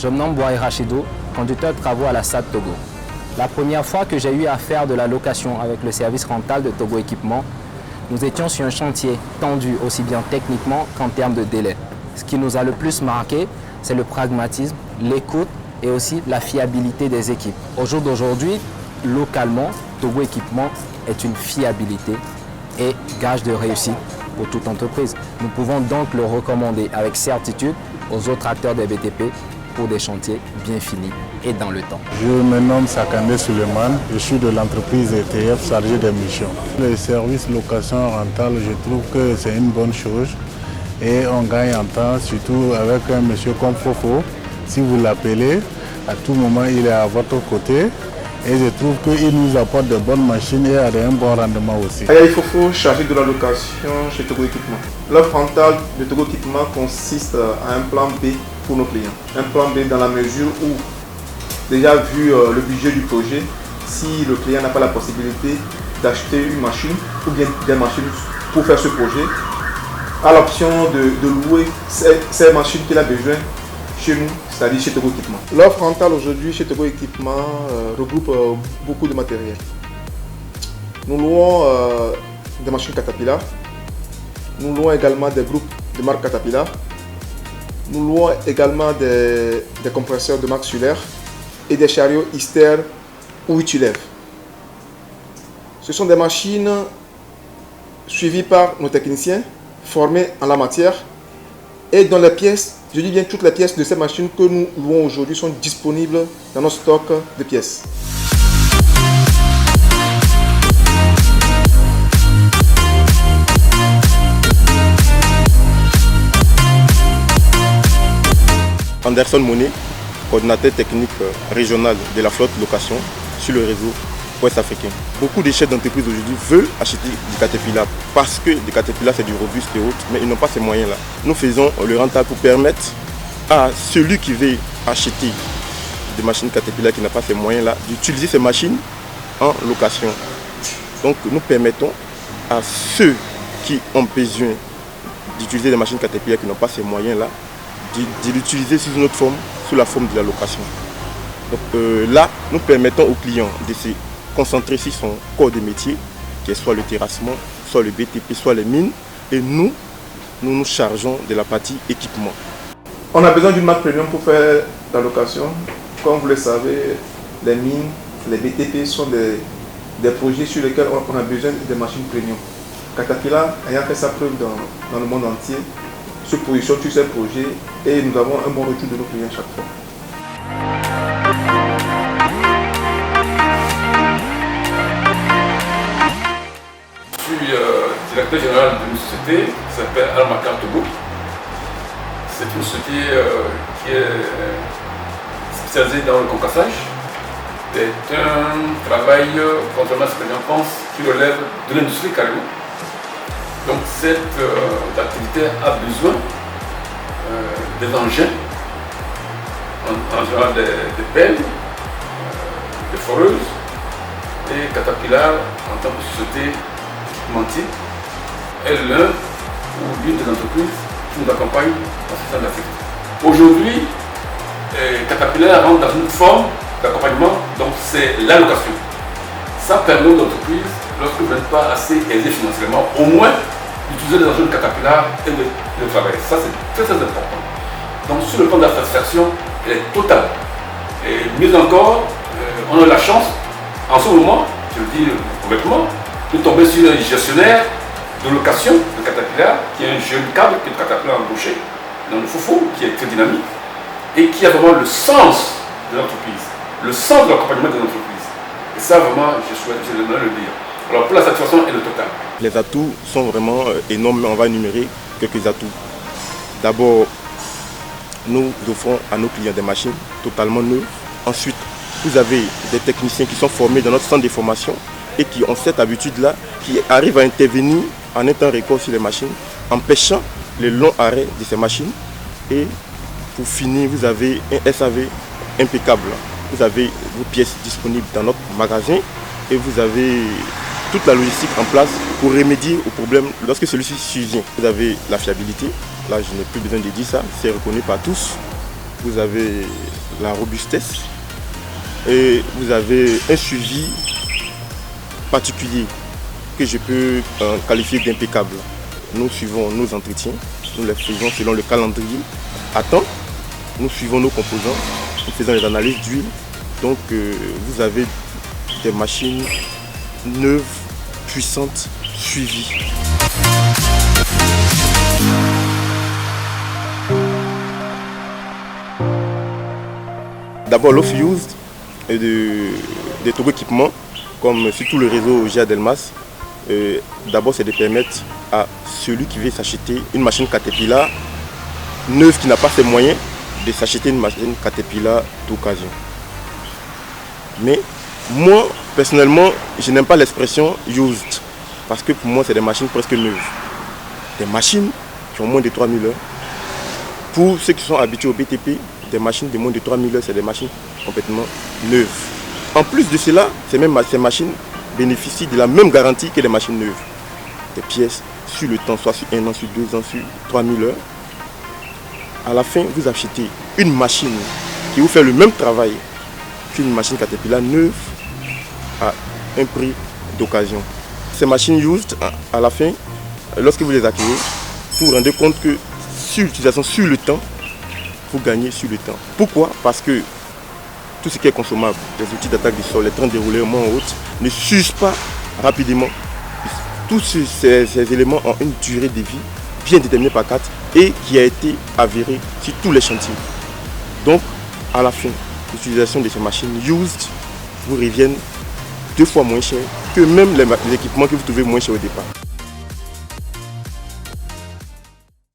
Je me nomme Boaï Rachidou, conducteur de travaux à la SAD Togo. La première fois que j'ai eu à faire de la location avec le service rental de Togo Équipement, nous étions sur un chantier tendu aussi bien techniquement qu'en termes de délai. Ce qui nous a le plus marqué, c'est le pragmatisme, l'écoute et aussi la fiabilité des équipes. Au jour d'aujourd'hui, localement, Togo Équipement est une fiabilité et gage de réussite pour toute entreprise. Nous pouvons donc le recommander avec certitude aux autres acteurs des BTP pour des chantiers bien finis et dans le temps. Je me nomme Sakandé Suleiman, je suis de l'entreprise ETF chargée des missions. Le service location rentale, je trouve que c'est une bonne chose et on gagne en temps, surtout avec un monsieur comme Fofo. Si vous l'appelez, à tout moment il est à votre côté et je trouve qu'il nous apporte de bonnes machines et a un bon rendement aussi. Ayaï Fofo, chargé de la location chez Togo Équipement. L'offre rentale de Togo Équipement consiste à un plan B pour nos clients. Un plan B dans la mesure où, déjà vu le budget du projet, si le client n'a pas la possibilité d'acheter une machine ou bien des machines pour faire ce projet, a l'option de louer ces machines qu'il a besoin chez nous, c'est-à-dire chez Togo Équipement. L'offre rentale aujourd'hui chez Togo Équipement regroupe beaucoup de matériel. Nous louons des machines Caterpillar, nous louons également des groupes de marque Caterpillar, nous louons également des compresseurs de marque Sulaire et des chariots Ister ou Utilève. Ce sont des machines suivies par nos techniciens formés en la matière et dont les pièces, je dis bien toutes les pièces de ces machines que nous louons aujourd'hui sont disponibles dans notre stock de pièces. Anderson Monet, coordinateur technique régional de la flotte location sur le réseau ouest africain. Beaucoup de chefs d'entreprise aujourd'hui veulent acheter du Caterpillar parce que le Caterpillar c'est du robuste et autres, mais ils n'ont pas ces moyens-là. Nous faisons le rental pour permettre à celui qui veut acheter des machines Caterpillar qui n'a pas ces moyens-là d'utiliser ces machines en location. Donc nous permettons à ceux qui ont besoin d'utiliser des machines Caterpillar qui n'ont pas ces moyens-là de l'utiliser sous une autre forme, sous la forme de la location. Donc là, nous permettons aux clients de se concentrer sur son corps de métier, qui est soit le terrassement, soit le BTP, soit les mines, et nous nous chargeons de la partie équipement. On a besoin d'une marque premium pour faire la location. Comme vous le savez, les mines, les BTP sont des projets sur lesquels on a besoin de machines premium. Caterpillar ayant fait sa preuve dans le monde entier, se positionne sur ces projets et nous avons un bon retour de nos clients chaque fois. Je suis directeur général d'une société qui s'appelle Almacar Togo. C'est une société qui est spécialisée dans le concassage. C'est un travail, contrairement à ce que l'on pense, qui relève de l'industrie carrément. Donc cette activité a besoin des engins, en général des pelles, des foreuses, et Caterpillar en tant que société équipementière est l'un ou l'une des entreprises qui nous accompagne dans ce secteur d'activité. Aujourd'hui, Caterpillar rentre dans une forme d'accompagnement, donc c'est l'allocation. Ça permet aux entreprises, lorsque vous n'êtes pas assez aisé financièrement, au moins d'utiliser les engins de Caterpillar et de travailler. Ça, c'est très très important. Donc, sur le plan de la satisfaction, elle est totale. Et mieux encore, on a la chance, en ce moment, je le dis complètement, de tomber sur un gestionnaire de location de Caterpillar, qui est un jeune cadre que Caterpillar a embauché, dans le Fofo, qui est très dynamique, et qui a vraiment le sens de l'entreprise, le sens de l'accompagnement de l'entreprise. Et ça, vraiment, j'aimerais le dire. Alors, pour la satisfaction, elle est totale. Les atouts sont vraiment énormes, mais on va énumérer quelques atouts. D'abord, nous offrons à nos clients des machines totalement neuves. Ensuite, vous avez des techniciens qui sont formés dans notre centre de formation et qui ont cette habitude-là, qui arrivent à intervenir en un temps record sur les machines, empêchant les longs arrêts de ces machines. Et pour finir, vous avez un SAV impeccable. Vous avez vos pièces disponibles dans notre magasin et vous avez toute la logistique en place pour remédier au problème lorsque celui-ci survient. Vous avez la fiabilité, là je n'ai plus besoin de dire ça, c'est reconnu par tous. vous avez la robustesse et vous avez un suivi particulier que je peux qualifier d'impeccable. Nous suivons nos entretiens, nous les faisons selon le calendrier à temps, nous suivons nos composants, nous faisons les analyses d'huile. Donc vous avez des machines neuves, puissantes, suivies. D'abord l'offre used des Togo équipements, comme sur tout le réseau GA Delmas, d'abord c'est de permettre à celui qui veut s'acheter une machine Caterpillar neuve qui n'a pas ses moyens de s'acheter une machine Caterpillar d'occasion. Mais moi personnellement je n'aime pas l'expression used parce que pour moi c'est des machines presque neuves. Des machines qui ont moins de 3000 heures. Pour ceux qui sont habitués au BTP, des machines de moins de 3000 heures, c'est des machines complètement neuves. En plus de cela, ces machines bénéficient de la même garantie que les machines neuves. Des pièces sur le temps, soit sur 1 an, sur 2 ans, sur 3000 heures. À la fin, vous achetez une machine qui vous fait le même travail qu'une machine Caterpillar neuve à un prix d'occasion. Ces machines used, à la fin, lorsque vous les acquérez, vous vous rendez compte que sur l'utilisation, sur le temps, vous gagnez sur le temps. Pourquoi? Parce que tout ce qui est consommable, les outils d'attaque du sol, les trains déroulement en haute, ne s'usent pas rapidement. Tous ces éléments ont une durée de vie bien déterminée par 4 et qui a été avérée sur tous les chantiers. Donc, à la fin, l'utilisation de ces machines used vous reviennent 2 fois moins cher que même les équipements que vous trouvez moins cher au départ.